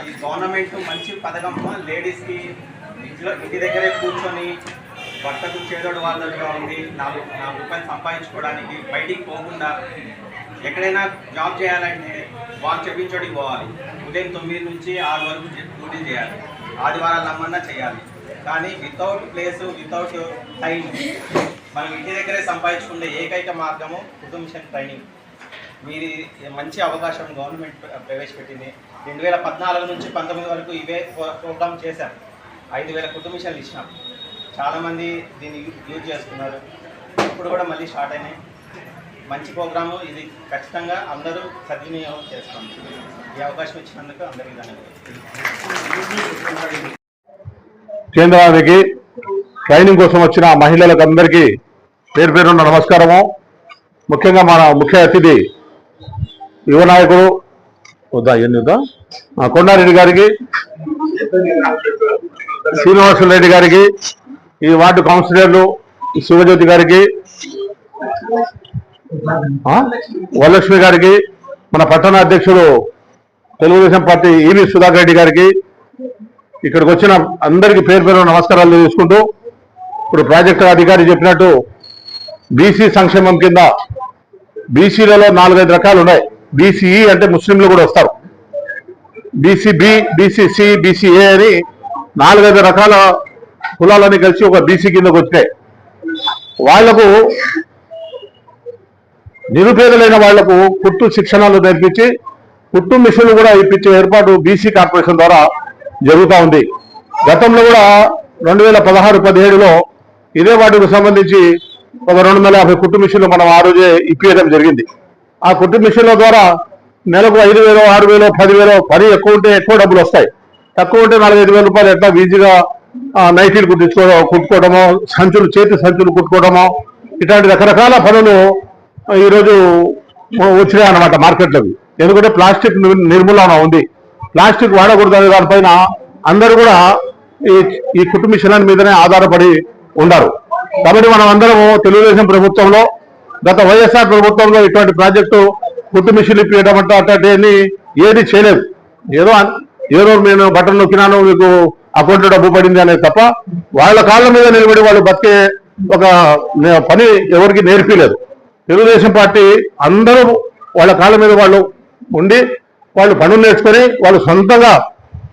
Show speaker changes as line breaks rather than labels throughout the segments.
ఈ గవర్నమెంట్ మంచి పథకం లేడీస్కి ఇంటి దగ్గరే కూర్చొని భర్తకు చేదోడు వాళ్ళగా ఉంది, 4 రూపాయలు సంపాదించుకోవడానికి బయటికి పోకుండా ఎక్కడైనా జాబ్ చేయాలంటే వాళ్ళు చెప్పించోడికి పోవాలి. ఉదయం 9 నుంచి 6 వరకు డ్యూటీ చేయాలి, ఆదివారాలు అమ్మన్నా చేయాలి. కానీ వితౌట్ ప్లేస్, వితౌట్ టైం మనం ఇంటి దగ్గరే సంపాదించుకునే ఏకైక మార్గము కుటుంబ మిషన్ ట్రైనింగ్. మీరు మంచి అవకాశం గవర్నమెంట్ ప్రవేశపెట్టింది. 2014 నుంచి 19 వరకు ఇవే ప్రోగ్రామ్ చేశారు. 5000 కుటుంబ మిషన్లు ఇచ్చినాం. చాలామంది దీన్ని యూజ్ చేసుకున్నారు. ఇప్పుడు కూడా మళ్ళీ స్టార్ట్ అయినాయి. మంచి ప్రోగ్రాము ఇది, ఖచ్చితంగా అందరూ సద్వినియోగం చేసుకోండి. ఈ అవకాశం ఇచ్చినందుకు అందరికీ ధన్యవాదాలు.
కేంద్రానికి ట్రైనింగ్ కోసం వచ్చిన మహిళలకు అందరికీ పేరు పేరున్న నమస్కారము. ముఖ్యంగా మన ముఖ్య అతిథి యువ నాయకుడు కొండారెడ్డి గారికి, శ్రీనివాసులు రెడ్డి గారికి, ఈ వార్డు కౌన్సిలర్లు శివజ్యోతి గారికి, వరలక్ష్మి గారికి, మన పట్టణ అధ్యక్షుడు తెలుగుదేశం పార్టీ ఈవి సుధాకర్ రెడ్డి గారికి, ఇక్కడికి వచ్చిన అందరికీ పేరు పేరు నమస్కారాలు తెలుసుకుంటూ, ఇప్పుడు ప్రాజెక్టు అధికారి చెప్పినట్టు బీసీ సంక్షేమం కింద బీసీలలో 4-5 రకాలు ఉన్నాయి. బీసీఈ అంటే ముస్లింలు కూడా వస్తారు, బీసీబీ, బీసీసీ, బీసీఏ అని 4-5 రకాల కులాలని కలిసి ఒక బీసీ కిందకు వచ్చాయి. వాళ్లకు నిరుపేదలైన వాళ్లకు కుట్టు శిక్షణలు నేర్పించి కుట్టు మిషన్లు కూడా ఇప్పించే ఏర్పాటు బీసీ కార్పొరేషన్ ద్వారా జరుగుతూ ఉంది. గతంలో కూడా 2016-17లో ఇదే వాటికి సంబంధించి ఒక 250 కుట్టు మిషన్లు మనం ఆ రోజే ఇప్పించడం జరిగింది. ఆ కుట్టు మిషన్ల ద్వారా నెలకు 5,000, 6,000, 10,000, పని ఎక్కువ ఉంటే ఎక్కువ డబ్బులు వస్తాయి, తక్కువ ఉంటే 4,000-5,000 రూపాయలు ఎట్లా ఈజీగా నైటీలు కుట్టుకోవడమో, సంచులు, చేతి సంచులు కుట్టుకోవడమో, ఇట్లాంటి రకరకాల పనులు ఈరోజు వచ్చినాయి అన్నమాట మార్కెట్లోకి. ఎందుకంటే ప్లాస్టిక్ నిర్మూలన ఉంది, ప్లాస్టిక్ వాడకూడదు దానిపైన అందరూ కూడా ఈ కుట్టు మిషన్ మీదనే ఆధారపడి ఉన్నారు. కాబట్టి మనం అందరము తెలుగుదేశం ప్రభుత్వంలో, గత వైఎస్ఆర్ ప్రభుత్వంలో ఇటువంటి ప్రాజెక్టు కుట్టు మిషన్లు ఇప్పించడం అట్లాంటివన్నీ ఏది చేయలేదు. ఏదో నేను బటన్ నొక్కినాను మీకు అకౌంట్లో డబ్బు పడింది అనేది తప్ప వాళ్ళ కాళ్ళ మీద నిలబడి వాళ్ళు బతికే ఒక పని ఎవరికి నేర్పిలేదు. తెలుగుదేశం పార్టీ అందరూ వాళ్ళ కాళ్ళ మీద వాళ్ళు ఉండి వాళ్ళు పనులు నేర్చుకొని వాళ్ళు సొంతంగా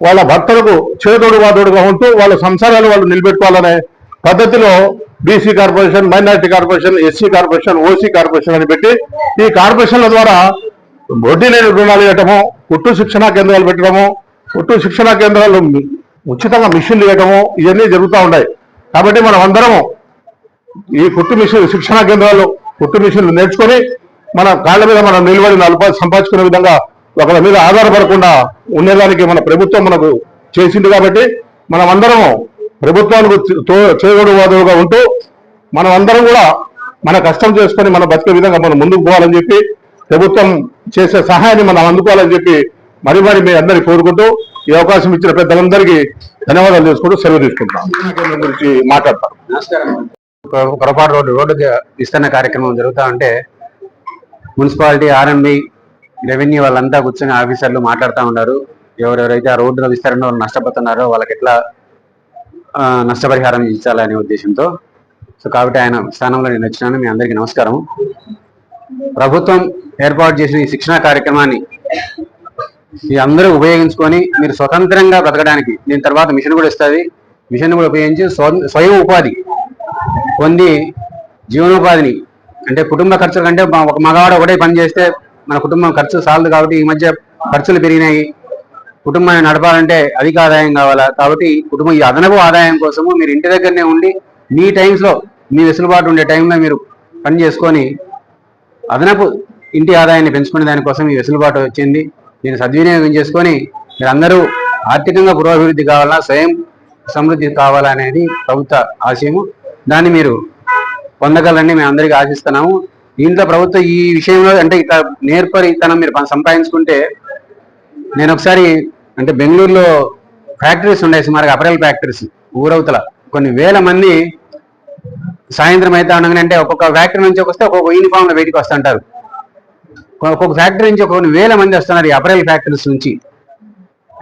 వాళ్ళ భర్తలకు చేదోడు వాదోడుగా ఉంటూ వాళ్ళ సంసారాలు వాళ్ళు నిలబెట్టుకోవాలనే పద్ధతిలో BC corporation, minority corporation, SC corporation, OC corporation అని పెట్టి ఈ కార్పొరేషన్ల ద్వారా వడ్డీ లేని రుణాలు ఇవ్వటము, కుట్టు శిక్షణా కేంద్రాలు పెట్టడము, కుట్టు శిక్షణా కేంద్రాలు ఉచితంగా మిషన్లు ఇవ్వటము, ఇవన్నీ జరుగుతూ ఉన్నాయి. కాబట్టి మనం అందరము ఈ కుట్టు మిషన్ శిక్షణా కేంద్రాలు కుట్టు మిషన్లు నేర్చుకొని మన కాళ్ళ మీద మనం నిలబడి 4 రూపాయలు సంపాదించుకునే విధంగా ఒకరి మీద ఆధారపడకుండా ఉండేదానికి మన ప్రభుత్వం మనకు చేసింది. కాబట్టి మనం అందరము ప్రభుత్వానికి చేదోడువాదులుగా ఉంటూ మనం అందరం కూడా మన కష్టం చేసుకొని మన బతికే విధంగా మనం ముందుకు పోవాలని చెప్పి, ప్రభుత్వం చేసే సహాయాన్ని మనం అందుకోవాలని చెప్పి మరి మీ అందరికీ కోరుకుంటూ ఈ అవకాశం ఇచ్చిన పెద్దలందరికీ ధన్యవాదాలు చేసుకుంటూ సెలవు తీసుకుంటాం. గురించి మాట్లాడతాం.
పొరపాటు రోడ్డు విస్తరణ కార్యక్రమం జరుగుతూ ఉంటే మున్సిపాలిటీ, ఆర్ఎంబి, రెవెన్యూ వాళ్ళంతా కూర్చొని ఆఫీసర్లు మాట్లాడుతూ ఉన్నారు. ఎవరెవరైతే ఆ రోడ్డు విస్తరణ నష్టపోతున్నారో వాళ్ళకి ఎట్లా నష్టపరిహారం ఇచ్చాలనే ఉద్దేశంతో. సో కాబట్టి ఆయన స్థానంలో నేను వచ్చినాను. మీ అందరికీ నమస్కారం. ప్రభుత్వం ఏర్పాటు చేసిన ఈ శిక్షణా కార్యక్రమాన్ని అందరూ ఉపయోగించుకొని మీరు స్వతంత్రంగా బ్రతకడానికి, దీని తర్వాత మిషన్ కూడా ఇస్తుంది, మిషన్ కూడా ఉపయోగించి స్వయం ఉపాధి పొంది జీవనోపాధిని, అంటే కుటుంబ ఖర్చుల కంటే ఒక మగవాడు ఒకటే పని చేస్తే మన కుటుంబం ఖర్చు సాలదు. కాబట్టి ఈ మధ్య ఖర్చులు పెరిగినాయి, కుటుంబాన్ని నడపాలంటే అధిక ఆదాయం కావాలా. కాబట్టి కుటుంబం ఈ అదనపు ఆదాయం కోసము మీరు ఇంటి దగ్గరనే ఉండి మీ టైమ్స్లో, మీ వెసులుబాటు ఉండే టైంలో మీరు పని చేసుకొని అదనపు ఇంటి ఆదాయాన్ని పెంచుకునే దానికోసం ఈ వెసులుబాటు వచ్చింది. దీన్ని సద్వినియోగం చేసుకొని మీరందరూ ఆర్థికంగా పురోభివృద్ధి కావాలా, స్వయం సమృద్ధి కావాలనేది ప్రభుత్వ ఆశయము. దాన్ని మీరు పొందగలని మేము అందరికీ ఆశిస్తున్నాము. దీంట్లో ప్రభుత్వం ఈ విషయంలో అంటే ఇట్లా నేర్పరితనం మీరు సంపాదించుకుంటే, నేను ఒకసారి అంటే బెంగళూరులో ఫ్యాక్టరీస్ ఉన్నాయి, సుమారుగా అపరెల్ ఫ్యాక్టరీస్, ఊరవతల కొన్ని వేల మంది సాయంత్రం అయితే ఉండగానే, అంటే ఒక్కొక్క ఫ్యాక్టరీ నుంచి వస్తే ఒక్కొక్క యూనిఫామ్లో బయటికి వస్తుంటారు. ఒక్కొక్క ఫ్యాక్టరీ నుంచి కొన్ని వేల మంది వస్తున్నారు ఈ అపరెల్ ఫ్యాక్టరీస్ నుంచి.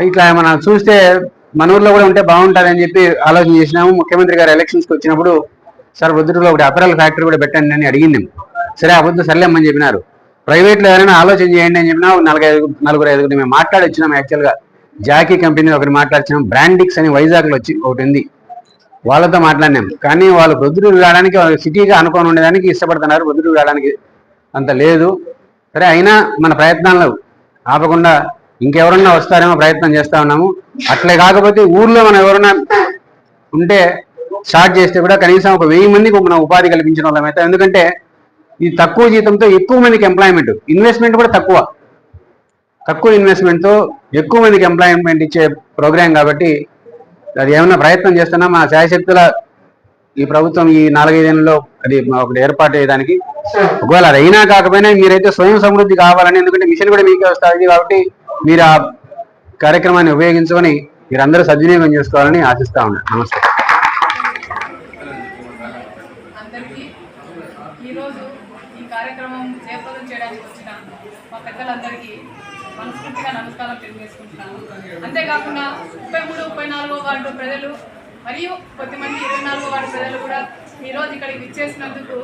ఇట్లా మనం చూస్తే మన ఊర్లో కూడా ఉంటే బాగుంటుంది అని చెప్పి ఆలోచన చేసినాము. ముఖ్యమంత్రి గారు ఎలక్షన్స్కి వచ్చినప్పుడు సార్ బుద్ధుడిలో ఒకటి అపరాల ఫ్యాక్టరీ కూడా పెట్టండి అని అడిగింది. సరే ఆ బుద్ధు సర్లేమని చెప్పినారు. ప్రైవేట్లో ఎవరైనా ఆలోచన చేయండి అని చెప్పినా నలుగురు ఐదుగురు మేము మాట్లాడి వచ్చినాం. యాక్చువల్గా జాకీ కంపెనీ ఒకటి మాట్లాడినాం. బ్రాండిక్స్ అని వైజాగ్లో వచ్చి ఒకటి ఉంది, వాళ్ళతో మాట్లాడినాం. కానీ వాళ్ళు ప్రొద్దుటూరు రావడానికి సిటీగా అనుకొని ఉండేదానికి ఇష్టపడుతున్నారు, ప్రొద్దుటూరు రావడానికి అంత లేదు. సరే అయినా మన ప్రయత్నాలు ఆపకుండా ఇంకెవరన్నా వస్తారేమో ప్రయత్నం చేస్తా ఉన్నాము. అట్లే కాకపోతే ఊర్లో మనం ఎవరన్నా ఉంటే స్టార్ట్ చేస్తే కూడా కనీసం ఒక 1000 మందికి మనం ఉపాధి కల్పించిన వాళ్ళం అయితే. ఎందుకంటే ఈ తక్కువ జీతంతో ఎక్కువ మందికి ఎంప్లాయ్మెంట్, ఇన్వెస్ట్మెంట్ కూడా తక్కువ ఇన్వెస్ట్మెంట్తో ఎక్కువ మందికి ఎంప్లాయ్మెంట్ ఇచ్చే ప్రోగ్రాం కాబట్టి అది ఏమన్నా ప్రయత్నం చేస్తున్నా మా శాయశక్తుల ఈ ప్రభుత్వం ఈ 4-5 ఏళ్ళలో అది ఒకటి ఏర్పాటు చేయడానికి. ఒకవేళ అది అయినా కాకపోయినా మీరైతే స్వయం సమృద్ధి కావాలని, ఎందుకంటే మిషన్ కూడా మీకే వస్తుంది కాబట్టి మీరు ఆ కార్యక్రమాన్ని ఉపయోగించుకొని మీరందరూ సద్వినియోగం చేసుకోవాలని ఆశిస్తా ఉన్నాను. నమస్తే.
అందరికీ ఈరోజు ఈ కార్యక్రమం జయప్రదం చేయడానికి వచ్చిన మా పెద్దలందరికీ మనస్ఫూర్తిగా నమస్కారం తెలియజేసుకుంటున్నాను. అంతేకాకుండా 33, 34 వార్డు ప్రజలు మరియు కొద్దిమంది 24 వార్డు ప్రజలు కూడా ఈరోజు ఇక్కడికి విచ్చేసినందుకు,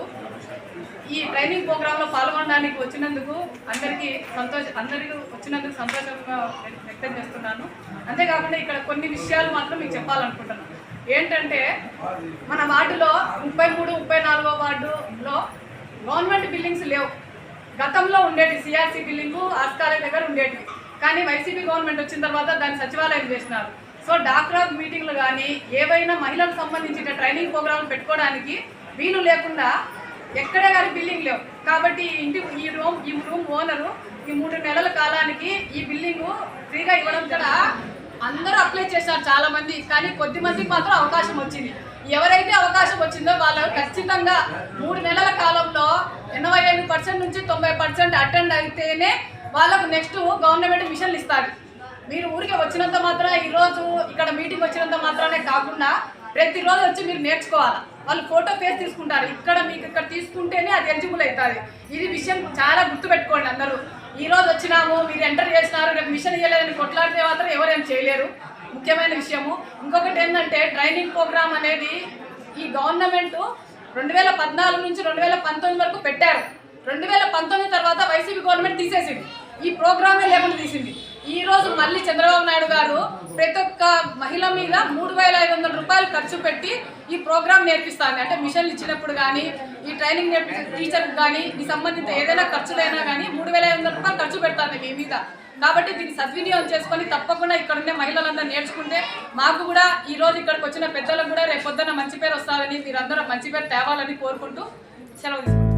ఈ ట్రైనింగ్ ప్రోగ్రాంలో పాల్గొనడానికి వచ్చినందుకు అందరికీ వచ్చినందుకు సంతోషంగా వ్యక్తం చేస్తున్నాను. అంతేకాకుండా ఇక్కడ కొన్ని విషయాలు మాత్రం మీకు చెప్పాలనుకుంటున్నాను. ఏంటంటే మన వార్డులో 33, 34 వార్డులో గవర్నమెంట్ బిల్డింగ్స్ లేవు. గతంలో ఉండేటి సిఆర్సీ బిల్డింగు ఆస్కాలే దగ్గర ఉండేటివి, కానీ వైసీపీ గవర్నమెంట్ వచ్చిన తర్వాత దాన్ని సచివాలయం చేసినారు. సో డాక్రా మీటింగ్లు కానీ ఏవైనా మహిళలకు సంబంధించిన ట్రైనింగ్ ప్రోగ్రాంలు పెట్టుకోవడానికి వీలు లేకుండా ఎక్కడే కానీ బిల్డింగ్ లేవు. కాబట్టి ఈ రూమ్ ఓనరు ఈ 3 నెలల కాలానికి ఈ బిల్డింగు ఫ్రీగా ఇవ్వడం కూడా అందరూ అప్లై చేశారు చాలా మంది, కానీ కొద్ది మందికి మాత్రం అవకాశం వచ్చింది. ఎవరైతే అవకాశం వచ్చిందో వాళ్ళు ఖచ్చితంగా 3 నెలల కాలంలో 85% నుంచి 90% అటెండ్ అయితేనే వాళ్ళకు నెక్స్ట్ గవర్నమెంట్ మిషన్లు ఇస్తారు. మీరు ఊరికి వచ్చినంత మాత్రం ఈరోజు ఇక్కడ మీటింగ్ వచ్చినంత మాత్రమే కాకుండా ప్రతిరోజు వచ్చి మీరు నేర్చుకోవాలి. వాళ్ళు ఫోటో ఫేస్ తీసుకుంటారు, మీకు ఇక్కడ తీసుకుంటేనే అది ఎలిజిబుల్ అవుతుంది. ఇది విషయం చాలా గుర్తుపెట్టుకోండి అందరూ. ఈరోజు వచ్చినాము, మీరు ఎంటర్ చేసినారు, రేపు మిషన్ ఇవ్వలేదని కొట్లాడితే మాత్రం ఎవరేం చేయలేరు. ముఖ్యమైన విషయము. ఇంకొకటి ఏంటంటే ట్రైనింగ్ ప్రోగ్రామ్ అనేది ఈ గవర్నమెంట్ 2014 నుంచి 2019 వరకు పెట్టారు. 2019 తర్వాత వైసీపీ గవర్నమెంట్ తీసేసింది, ఈ ప్రోగ్రామే లేకుండా తీసింది. ఈ రోజు మళ్ళీ చంద్రబాబు నాయుడు గారు ప్రతి ఒక్క మహిళ మీద 3500 రూపాయలు ఖర్చు పెట్టి ఈ ప్రోగ్రామ్ నేర్పిస్తాను. అంటే మిషన్లు ఇచ్చినప్పుడు కానీ, ఈ ట్రైనింగ్ టీచర్కి కానీ, ఈ సంబంధిత ఏదైనా ఖర్చులైనా కానీ 3500 రూపాయలు ఖర్చు పెడతాను మీ మీద. కాబట్టి దీన్ని సద్వినియోగం చేసుకొని తప్పకుండా ఇక్కడ ఉండే మహిళలందరూ నేర్చుకుంటే మాకు కూడా ఈ రోజు ఇక్కడికి వచ్చిన పెద్దలకు కూడా రేపు పొద్దున్న మంచి పేరు వస్తారని, మీరందరూ మంచి పేరు తేవాలని కోరుకుంటూ సెలవు తీసుకుంటాం.